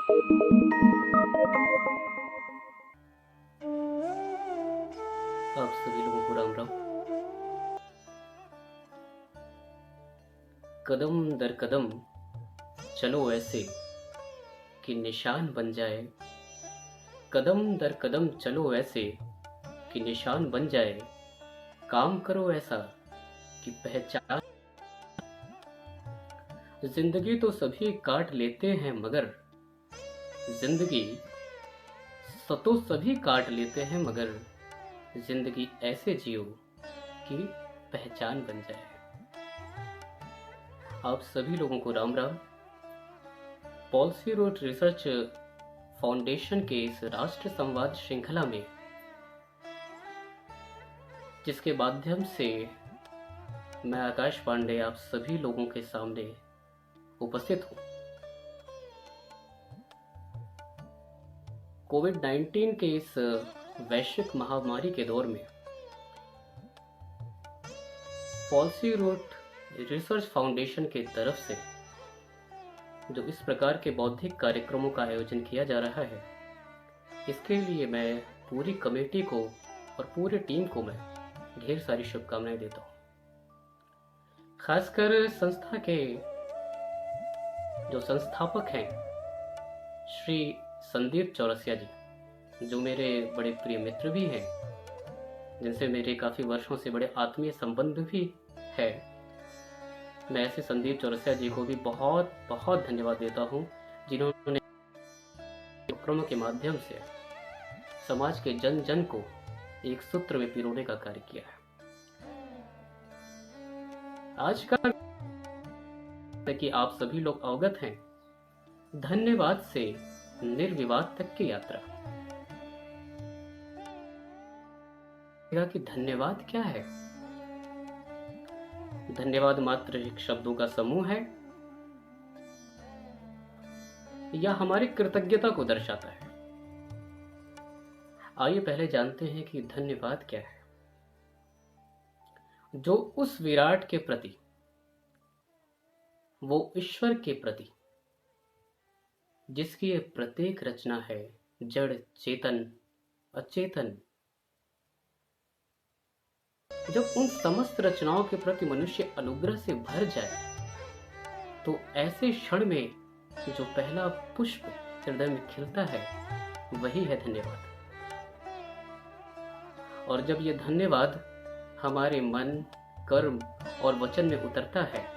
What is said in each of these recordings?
आप सभी लोगों को राम राम। कदम दर कदम चलो ऐसे कि निशान बन जाए। कदम दर कदम चलो ऐसे कि निशान बन जाए। काम करो ऐसा कि पहचान। जिंदगी तो सभी काट लेते हैं मगर जिंदगी तो सभी काट लेते हैं मगर जिंदगी ऐसे जियो कि पहचान बन जाए। आप सभी लोगों को Ram Ram. Policy road research foundation के इस राष्ट्र संवाद श्रृंखला में जिसके माध्यम से मैं आकाश पांडे आप सभी लोगों के सामने उपस्थित हूँ। कोविड-19 के इस वैश्विक महामारी के दौर में पॉलिसी रोड रिसर्च फाउंडेशन के तरफ से जो इस प्रकार के बौद्धिक कार्यक्रमों का आयोजन किया जा रहा है, इसके लिए मैं पूरी कमेटी को और पूरी टीम को मैं ढेर सारी शुभकामनाएं देता हूँ। खासकर संस्था के जो संस्थापक हैं श्री संदीप चौरसिया जी, जो मेरे बड़े प्रिय मित्र भी हैं, जिनसे मेरे काफ़ी वर्षों से बड़े आत्मीय संबंध भी है। मैं ऐसे संदीप चौरसिया जी को भी बहुत बहुत धन्यवाद देता हूँ, जिन्होंने कार्यक्रमों के माध्यम से समाज के जन जन को एक सूत्र में पिरोने का कार्य किया है। आज का कि आप सभी लोग अवगत हैं, धन्यवाद से निर्विवाद तक की यात्रा। कि धन्यवाद क्या है? धन्यवाद मात्र एक शब्दों का समूह है या हमारी कृतज्ञता को दर्शाता है? आइए पहले जानते हैं कि धन्यवाद क्या है। जो उस विराट के प्रति, वो ईश्वर के प्रति, जिसकी ये प्रत्येक रचना है जड़ चेतन अचेतन, जब उन समस्त रचनाओं के प्रति मनुष्य अनुग्रह से भर जाए तो ऐसे क्षण में जो पहला पुष्प हृदय में खिलता है वही है धन्यवाद। और जब यह धन्यवाद हमारे मन, कर्म और वचन में उतरता है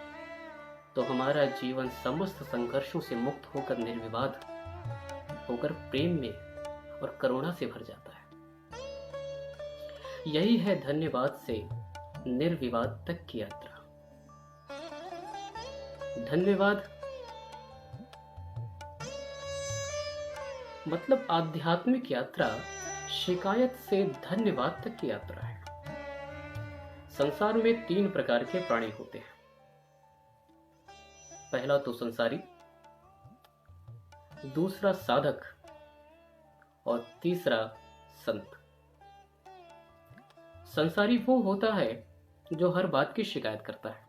तो हमारा जीवन समस्त संघर्षों से मुक्त होकर निर्विवाद होकर प्रेम में और करुणा से भर जाता है। यही है धन्यवाद से निर्विवाद तक की यात्रा। धन्यवाद मतलब आध्यात्मिक यात्रा शिकायत से धन्यवाद तक की यात्रा है। संसार में 3 प्रकार के प्राणी होते हैं। पहला तो संसारी, दूसरा साधक और तीसरा संत। संसारी वो होता है जो हर बात की शिकायत करता है।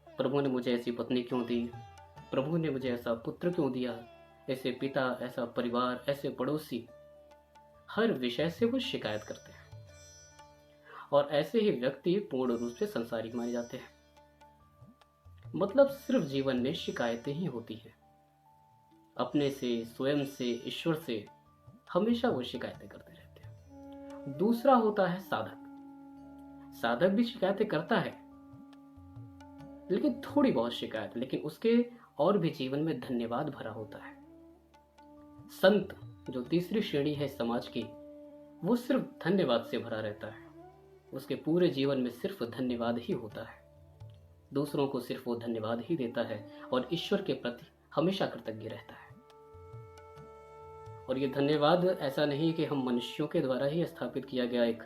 प्रभु ने मुझे ऐसी पत्नी क्यों दी, प्रभु ने मुझे ऐसा पुत्र क्यों दिया, ऐसे पिता, ऐसा परिवार, ऐसे पड़ोसी, हर विषय से वो शिकायत करते हैं। और ऐसे ही व्यक्ति पूर्ण रूप से संसारी माने जाते हैं। मतलब सिर्फ जीवन में शिकायतें ही होती हैं। अपने से, स्वयं से, ईश्वर से हमेशा वो शिकायतें करते रहते हैं। दूसरा होता है साधक। साधक भी शिकायतें करता है, लेकिन थोड़ी बहुत शिकायत, लेकिन उसके और भी जीवन में धन्यवाद भरा होता है। संत जो तीसरी श्रेणी है समाज की, वो सिर्फ धन्यवाद से भरा रहता है। उसके पूरे जीवन में सिर्फ धन्यवाद ही होता है। दूसरों को सिर्फ वो धन्यवाद ही देता है और ईश्वर के प्रति हमेशा कृतज्ञ रहता है। और ये धन्यवाद ऐसा नहीं कि हम मनुष्यों के द्वारा ही स्थापित किया गया एक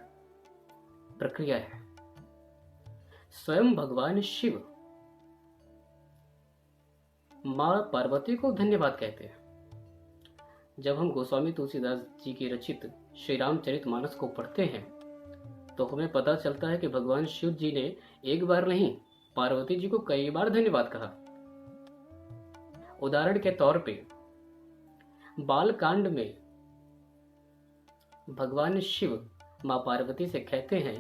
प्रक्रिया है। स्वयं भगवान शिव मां पार्वती को धन्यवाद कहते हैं। जब हम गोस्वामी तुलसीदास जी की रचित श्री रामचरितमानस को पढ़ते हैं तो हमें पता चलता है कि भगवान शिव जी ने एक बार नहीं, पार्वती जी को कई बार धन्यवाद कहा। उदाहरण के तौर पे बालकांड में भगवान शिव माँ पार्वती से कहते हैं,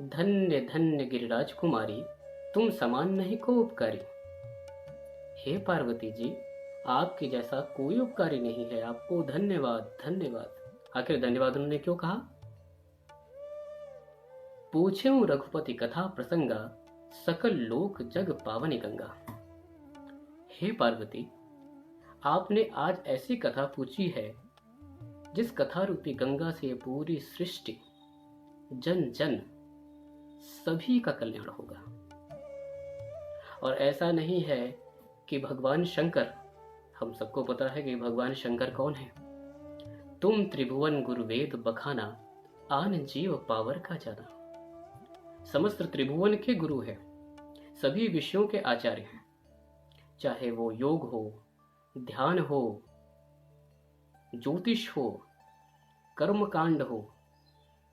धन्य धन्य गिरिराज कुमारी, तुम समान नहीं को उपकारी। हे पार्वती जी, आपके जैसा कोई उपकारी नहीं है, आपको धन्यवाद धन्यवाद। आखिर धन्यवाद उन्होंने क्यों कहा? पूछे रघुपति कथा प्रसंगा, सकल लोक जग पावनी गंगा। हे पार्वती, आपने आज ऐसी कथा पूछी है जिस कथा रूपी गंगा से पूरी सृष्टि, जन जन सभी का कल्याण होगा। और ऐसा नहीं है कि भगवान शंकर, हम सबको पता है कि भगवान शंकर कौन है। तुम त्रिभुवन गुरु वेद बखाना, आन जीव पावर का जाना। समस्त त्रिभुवन के गुरु है, सभी विषयों के आचार्य हैं, चाहे वो योग हो, ध्यान हो, ज्योतिष हो, कर्मकांड हो,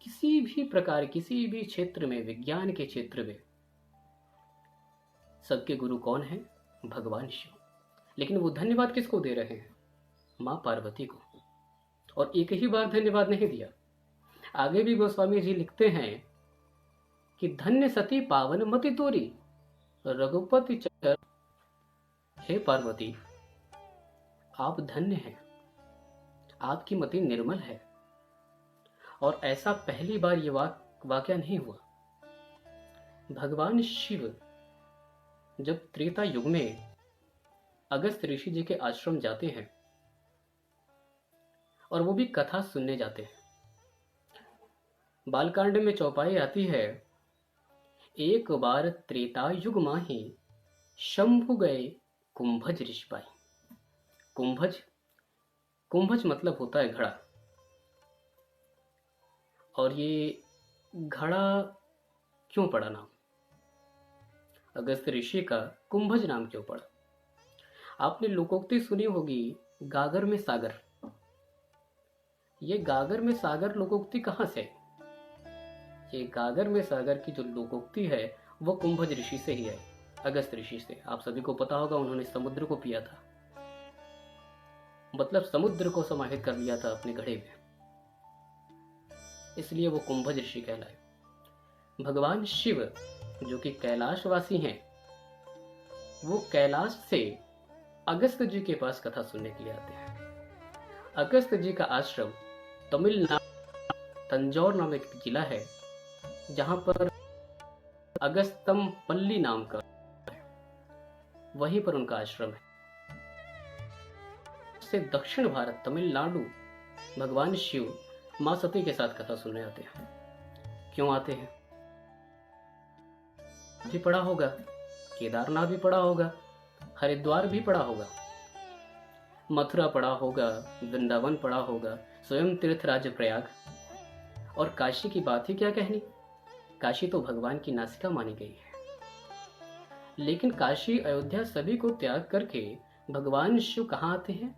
किसी भी प्रकार, किसी भी क्षेत्र में, विज्ञान के क्षेत्र में, सबके गुरु कौन है? भगवान शिव। लेकिन वो धन्यवाद किसको दे रहे हैं? मां पार्वती को। और एक ही बार धन्यवाद नहीं दिया, आगे भी गोस्वामी जी लिखते हैं कि धन्य सती पावन मति तोरी, रघुपति चर। हे पार्वती, आप धन्य हैं, आपकी मति निर्मल है। और ऐसा पहली बार ये वाकया नहीं हुआ। भगवान शिव जब त्रेता युग में अगस्त ऋषि जी के आश्रम जाते हैं, और वो भी कथा सुनने जाते हैं, बालकांड में चौपाई आती है, एक बार त्रेता युग माही, शंभु गए कुंभज ऋषिपाई। कुंभज, कुंभज मतलब होता है घड़ा। और ये घड़ा क्यों पड़ा नाम? अगस्त ऋषि का कुंभज नाम क्यों पड़ा? आपने लोकोक्ति सुनी होगी, गागर में सागर। ये गागर में सागर लोकोक्ति कहां से? ये गागर में सागर की जो लोकोक्ति है वो कुंभज ऋषि से ही है, अगस्त ऋषि से। आप सभी को पता होगा, उन्होंने समुद्र को पिया था, मतलब समुद्र को समाहित कर लिया था अपने घड़े में, इसलिए वो कुंभज ऋषि कहलाए। भगवान शिव जो कि कैलाशवासी हैं, वो कैलाश से अगस्त जी के पास कथा सुनने के लिए आते हैं। अगस्त जी का आश्रम तमिलनाडु तंजौर नाम एक जिला है, जहां पर अगस्तम पल्ली नाम का है, वहीं पर उनका आश्रम है। से दक्षिण भारत तमिलनाडु भगवान शिव मां सती के साथ कथा सुनने आते हैं। क्यों आते हैं? भी पढ़ा होगा, केदारनाथ भी पढ़ा होगा, हरिद्वार भी पढ़ा होगा, मथुरा पढ़ा होगा, वृंदावन पढ़ा होगा, स्वयं तीर्थराज प्रयाग, और काशी की बात ही क्या कहनी। काशी तो भगवान की नासिका मानी गई है। लेकिन काशी अयोध्या सभी को त्याग करके भगवान शिव कहाँ आते हैं?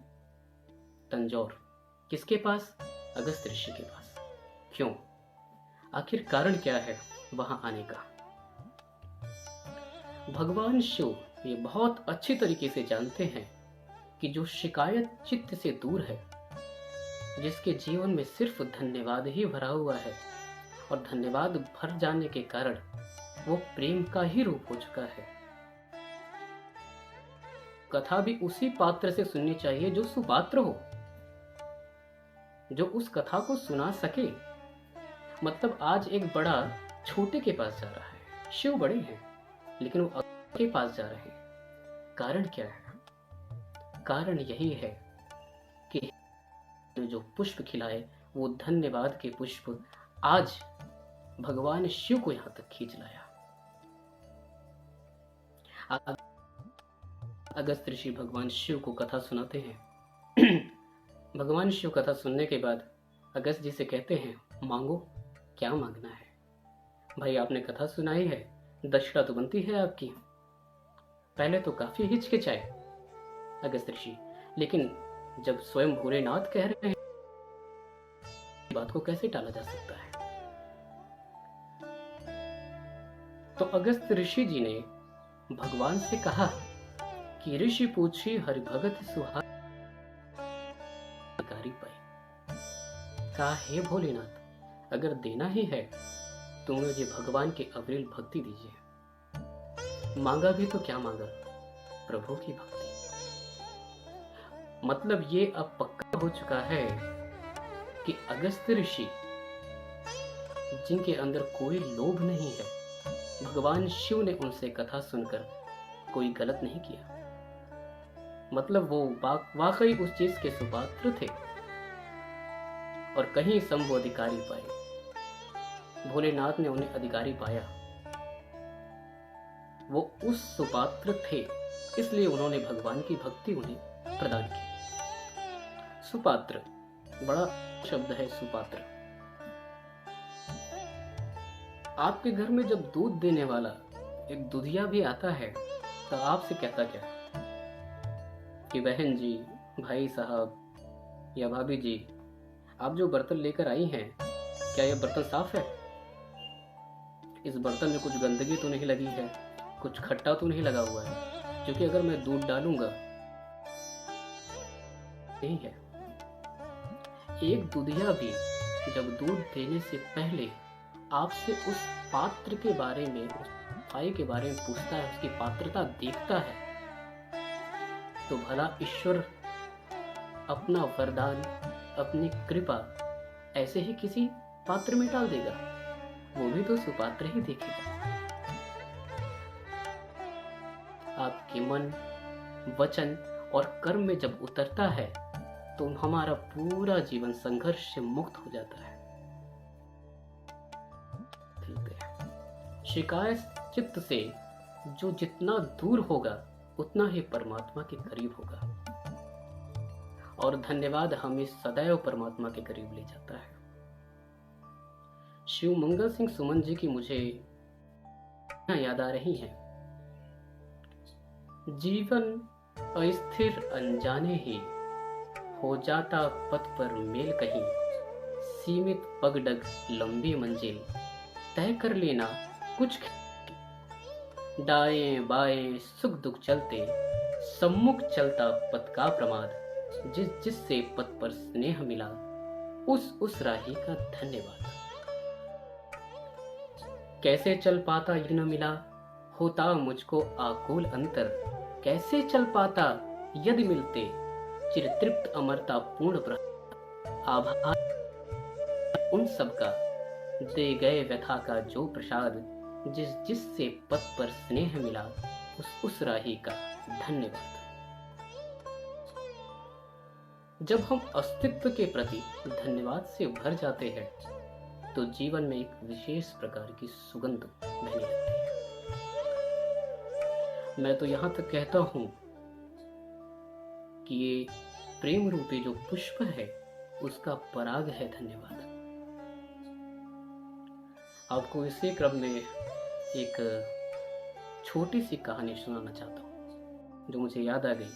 तंजौर। किसके पास? अगस्त ऋषि के पास। क्यों? आखिर कारण क्या है वहां आने का? भगवान शिव ये बहुत अच्छी तरीके से जानते हैं कि जो शिकायत चित्त से दूर है, जिसके जीवन में सिर्फ धन्यवाद ही भरा हुआ है, और धन्यवाद भर जाने के कारण वो प्रेम का ही रूप हो चुका है। कथा भी उसी पात्र से सुननी चाहिए जो सुपात्र हो, जो उस कथा को सुना सके। मतलब आज एक बड़ा छोटे के पास जा रहा है, शिव बड़े हैं लेकिन वो के पास जा रहे हैं। कारण क्या है? कारण यही है कि जो पुष्प खिलाए वो धन्यवाद के पुष्प आज भगवान शिव को यहां तक खींच लाया। अगस्त ऋषि भगवान शिव को कथा सुनाते हैं। भगवान शिव कथा सुनने के बाद अगस्त जी से कहते हैं, मांगो, क्या मांगना है? भाई आपने कथा सुनाई है, दक्षिणा तो बनती है आपकी। पहले तो काफी हिचकिचाए अगस्त ऋषि, लेकिन जब स्वयं भोलेनाथ कह रहे हैं, बात को कैसे टाला जा सकता है? तो अगस्त ऋषि जी ने भगवान से कहा कि कि ऋषि पूछी हरि भगत सुहाई पाई। कहा, हे भोलेनाथ, अगर देना ही है तो मुझे भगवान की अविरल भक्ति दीजिए। मांगा भी तो क्या मांगा, प्रभु की भक्ति। मतलब ये अब पक्का हो चुका है कि अगस्त्य ऋषि, जिनके अंदर कोई लोभ नहीं है, भगवान शिव ने उनसे कथा सुनकर कोई गलत नहीं किया। मतलब वो वाकई उस चीज के सुपात्र थे और कहीं शंभु अधिकारी पाए। भोलेनाथ ने उन्हें अधिकारी पाया, वो उस सुपात्र थे, इसलिए उन्होंने भगवान की भक्ति उन्हें प्रदान की। सुपात्र बड़ा शब्द है, सुपात्र। आपके घर में जब दूध देने वाला एक दूधिया भी आता है तो आपसे कहता क्या कि बहन जी, भाई साहब या भाभी जी, आप जो बर्तन लेकर आई हैं, क्या यह बर्तन साफ है? इस बर्तन में कुछ गंदगी तो नहीं लगी है, कुछ खट्टा तो नहीं लगा हुआ है? क्योंकि अगर मैं दूध डालूंगा, नहीं है। एक दूधिया भी जब दूध देने से पहले आपसे उस पात्र के बारे में, उस भाई के बारे में पूछता है, उसकी पात्रता देखता है, तो भला ईश्वर अपना वरदान, अपनी कृपा ऐसे ही किसी पात्र में डाल देगा? वो भी तो सुपात्र ही देखेगा। आपके मन, वचन और कर्म में जब उतरता है तो हमारा पूरा जीवन संघर्ष से मुक्त हो जाता है। शिकायत चित्त से जो जितना दूर होगा उतना ही परमात्मा के करीब होगा, और धन्यवाद हमें सदैव परमात्मा के करीब ले जाता है। शिव मंगल सिंह सुमन जी की मुझे याद आ रही है। जीवन अस्थिर अनजाने ही हो जाता पथ पर मेल कहीं, सीमित पगडग लंबी मंजिल तय कर लेना कुछ। दाएं बाएं सुख दुख चलते, सम्मुख चलता पथ का प्रमाद, जिससे पथ पर स्नेह मिला, उस राही का धन्यवाद। कैसे चल पाता ये न मिला, होता मुझको आकुल अंतर, कैसे चल पाता यदि मिलते, चिर तृप्त अमरता पूर्ण प्रसाद। आभार उन सबका दे गए व्यथा का जो प्रसाद, जिससे पथ पर स्नेह मिला, उस राही का धन्यवाद। जब हम अस्तित्व के प्रति धन्यवाद से भर जाते हैं तो जीवन में एक विशेष प्रकार की सुगंध बहने लगती है। मैं तो यहां तक कहता हूं कि ये प्रेम रूपी जो पुष्प है उसका पराग है धन्यवाद। आपको इसी क्रम में एक छोटी सी कहानी सुनाना चाहता हूं जो मुझे याद आ गई।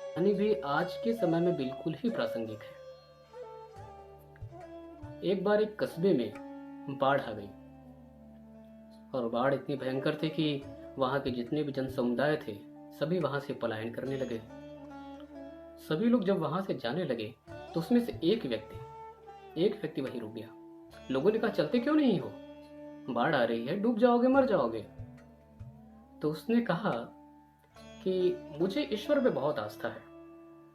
कहानी भी आज के समय में बिल्कुल ही प्रासंगिक है। एक बार एक कस्बे में बाढ़ आ गई और बाढ़ इतनी भयंकर थी कि वहां के जितने भी जन समुदाय थे सभी वहां से पलायन करने लगे। सभी लोग जब वहां से जाने लगे तो उसमें से एक व्यक्ति वहीं रुक गया। लोगों ने कहा, चलते क्यों नहीं हो, बाढ़ आ रही है, डूब जाओगे, मर जाओगे। तो उसने कहा कि मुझे ईश्वर पे बहुत आस्था है,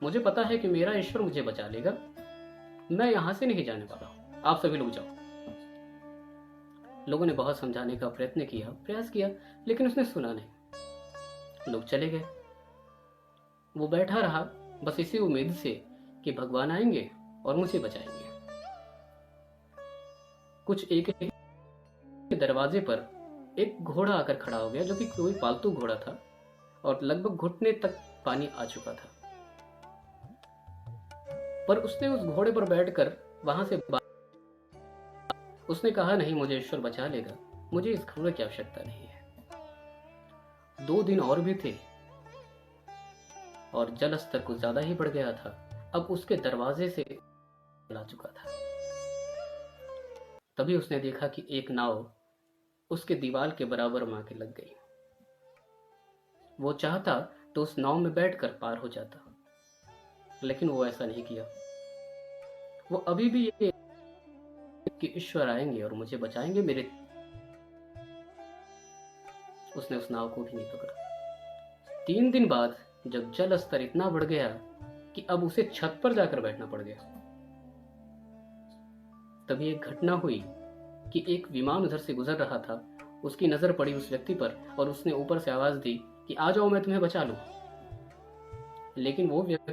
मुझे पता है कि मेरा ईश्वर मुझे बचा लेगा, मैं यहां से नहीं जाने वाला हूं, आप सभी लोग जाओ। लोगों ने बहुत समझाने का प्रयास किया, लेकिन उसने सुना नहीं। लोग चले गए। वो बैठा रहा बस इसी उम्मीद से कि भगवान आएंगे और मुझे बचाएंगे। कुछ एक दरवाजे पर एक घोड़ा आकर खड़ा हो गया, जो कि कोई पालतू घोड़ा था और लगभग घुटने तक पानी आ चुका था। पर उसने उस घोड़े पर बैठकर वहां से उसने कहा, नहीं, मुझे ईश्वर बचा लेगा, मुझे इस घोड़े की आवश्यकता नहीं है। 2 दिन और भी थे और जल स्तर कुछ ज्यादा ही बढ़ गया था। अब उसके दरवाजे से ला चुका था। तभी उसने देखा कि एक नाव उसके दीवार के बराबर में आके लग गई। वो चाहता तो उस नाव में बैठकर पार हो जाता, लेकिन वो ऐसा नहीं किया। वो अभी भी ये कि ईश्वर आएंगे और मुझे बचाएंगे मेरे, उसने उस नाव को भी नहीं पकड़ा। 3 दिन बाद जब जल स्तर इतना बढ़ गया कि अब उसे छत पर जाकर बैठना पड़ गया, तभी एक घटना हुई कि एक विमान उधर से गुजर रहा था। उसकी नजर पड़ी उस व्यक्ति पर और उसने ऊपर से आवाज दी कि आ जाओ, मैं तुम्हें बचा लूं। लेकिन वो व्यक्ति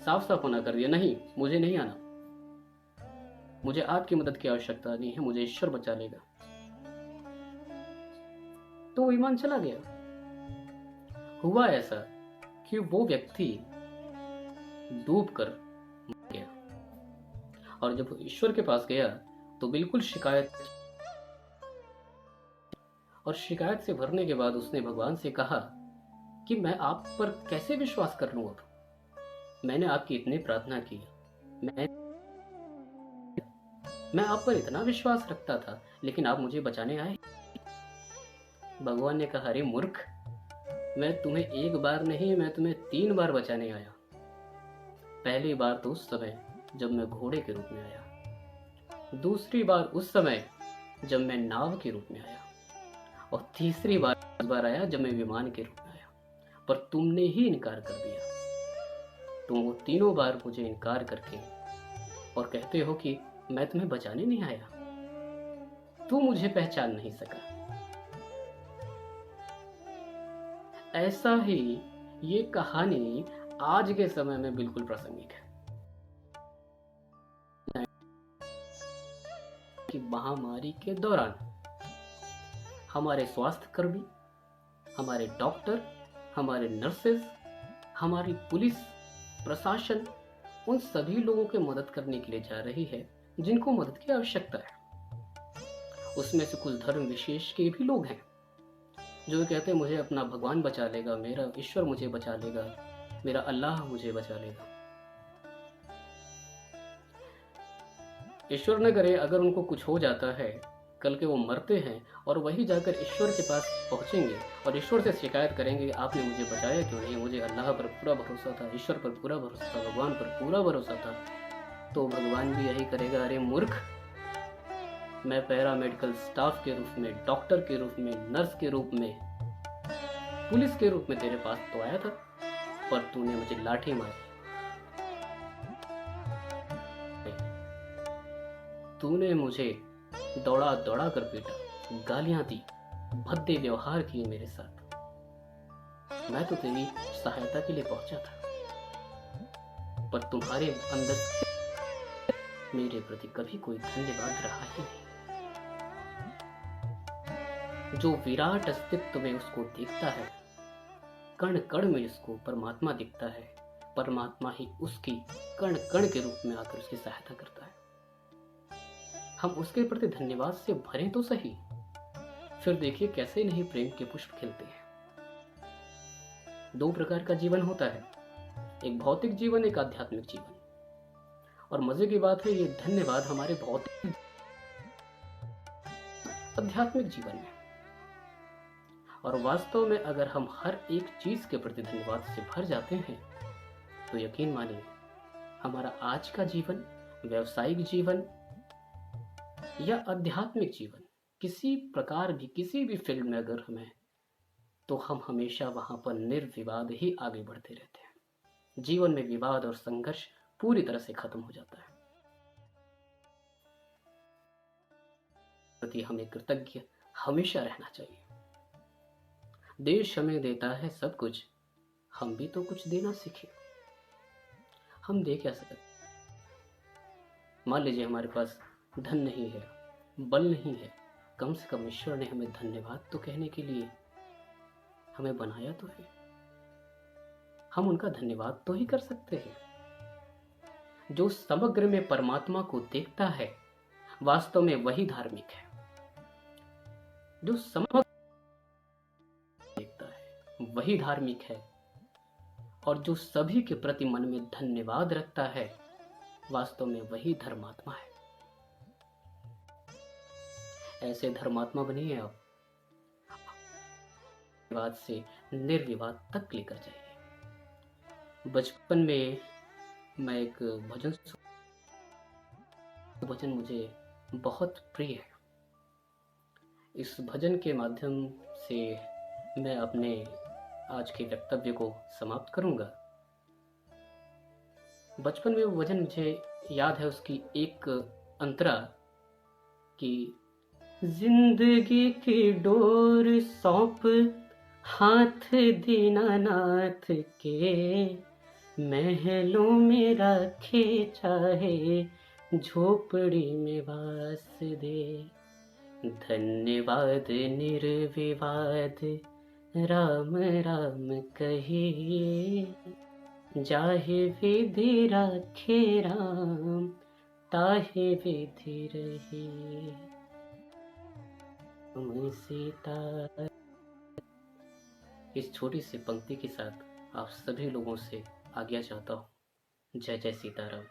साफ साफ मना कर दिया, नहीं, मुझे नहीं आना, मुझे आपकी मदद की आवश्यकता नहीं है, मुझे ईश्वर बचा लेगा। तो विमान चला गया। हुआ ऐसा कि वो व्यक्ति डूब कर मर गया, और जब वो ईश्वर के पास गया तो बिल्कुल शिकायत से भरने के बाद उसने भगवान से कहा कि मैं आप पर कैसे विश्वास कर लूं, अब मैंने आपकी इतनी प्रार्थना की, मैं आप पर इतना विश्वास रखता था, लेकिन आप मुझे बचाने आए। भगवान ने कहा, अरे मूर्ख, मैं तुम्हें एक बार नहीं, मैं तुम्हें 3 बार बचाने आया। पहली बार तो उस समय जब मैं घोड़े के रूप में आया, दूसरी बार उस समय जब मैं नाव के रूप में आया, और तीसरी बार आया जब मैं विमान के रूप में आया। पर तुमने ही इनकार कर दिया। तुम वो 3 बार मुझे इनकार करके और कहते हो कि मैं तुम्हें बचाने नहीं आया, तू मुझे पहचान नहीं सका। ऐसा ही ये कहानी आज के समय में बिल्कुल प्रासंगिक है कि महामारी के दौरान हमारे स्वास्थ्यकर्मी, हमारे डॉक्टर, हमारे नर्सेज, हमारी पुलिस प्रशासन उन सभी लोगों की मदद करने के लिए जा रही है जिनको मदद की आवश्यकता है। उसमें से कुछ धर्म विशेष के भी लोग हैं जो कहते हैं मुझे अपना भगवान बचा लेगा, मेरा ईश्वर मुझे बचा लेगा, मेरा अल्लाह मुझे बचा लेगा। ईश्वर न करे अगर उनको कुछ हो जाता है, कल के वो मरते हैं और वही जाकर ईश्वर के पास पहुंचेंगे और ईश्वर से शिकायत करेंगे, आपने मुझे बचाया क्यों नहीं, मुझे अल्लाह पर पूरा भरोसा था, ईश्वर पर पूरा भरोसा था, भगवान पर पूरा भरोसा था। तो भगवान भी यही करेगा, अरे मूर्ख, मैं पैरामेडिकल स्टाफ के रूप में, डॉक्टर के रूप में, नर्स के रूप में, पुलिस के रूप में तेरे पास तो आया था, पर तूने मुझे लाठी मारी, तूने मुझे दौड़ा दौड़ा कर पीटा, गालियां दी, भद्दे व्यवहार किए मेरे साथ। मैं तो तेरी सहायता के लिए पहुंचा था, पर तुम्हारे अंदर मेरे प्रति कभी कोई धन्यवाद रहा ही नहीं। जो विराट अस्तित्व में उसको देखता है, कण कण में उसको परमात्मा दिखता है, परमात्मा ही उसकी कण कण के रूप में आकर उसकी सहायता करता है। हम उसके प्रति धन्यवाद से भरें तो सही, फिर देखिए कैसे नहीं प्रेम के पुष्प खिलते हैं। 2 प्रकार का जीवन होता है, एक भौतिक जीवन, एक आध्यात्मिक जीवन। और मजे की बात है, ये धन्यवाद हमारे भौतिक आध्यात्मिक जीवन में। और वास्तव में अगर हम हर एक चीज के प्रति धन्यवाद से भर जाते हैं तो यकीन मानिए, हमारा आज का जीवन, व्यवसायिक जीवन या आध्यात्मिक जीवन, किसी प्रकार भी, किसी भी फील्ड में अगर हमें, तो हम हमेशा वहां पर निर्विवाद ही आगे बढ़ते रहते हैं। जीवन में विवाद और संघर्ष पूरी तरह से खत्म हो जाता है। प्रति हमें कृतज्ञ हमेशा रहना चाहिए। देश हमें देता है सब कुछ, हम भी तो कुछ देना सीखें। हम दे क्या सकते? मान लीजिए हमारे पास धन नहीं है, बल नहीं है, कम से कम ईश्वर ने हमें धन्यवाद तो कहने के लिए हमें बनाया तो है, हम उनका धन्यवाद तो ही कर सकते हैं। जो समग्र में परमात्मा को देखता है, वास्तव में वही धार्मिक है। जो समग्र देखता है वही धार्मिक है, और जो सभी के प्रति मन में धन्यवाद रखता है, वास्तव में वही धर्मात्मा है। ऐसे धर्मात्मा बनिए आप। विवाद से निर्विवाद तक लेकर जाइए। बचपन में मैं एक भजन मुझे बहुत प्रिय है। इस भजन के माध्यम से मैं अपने आज के वक्तव्य को समाप्त करूंगा। बचपन में वो भजन मुझे याद है, उसकी एक अंतरा कि जिंदगी की डोर सौंप हाथ दीनानाथ के, महलों में रखे चाहे झोपड़ी में वास दे। धन्यवाद निर्विवाद राम राम कहिए, जाहे विधि राखे राम ताहे विधि रहे। सीता। इस छोटी सी पंक्ति के साथ आप सभी लोगों से आज्ञा चाहता हूँ। जय जय सीताराम।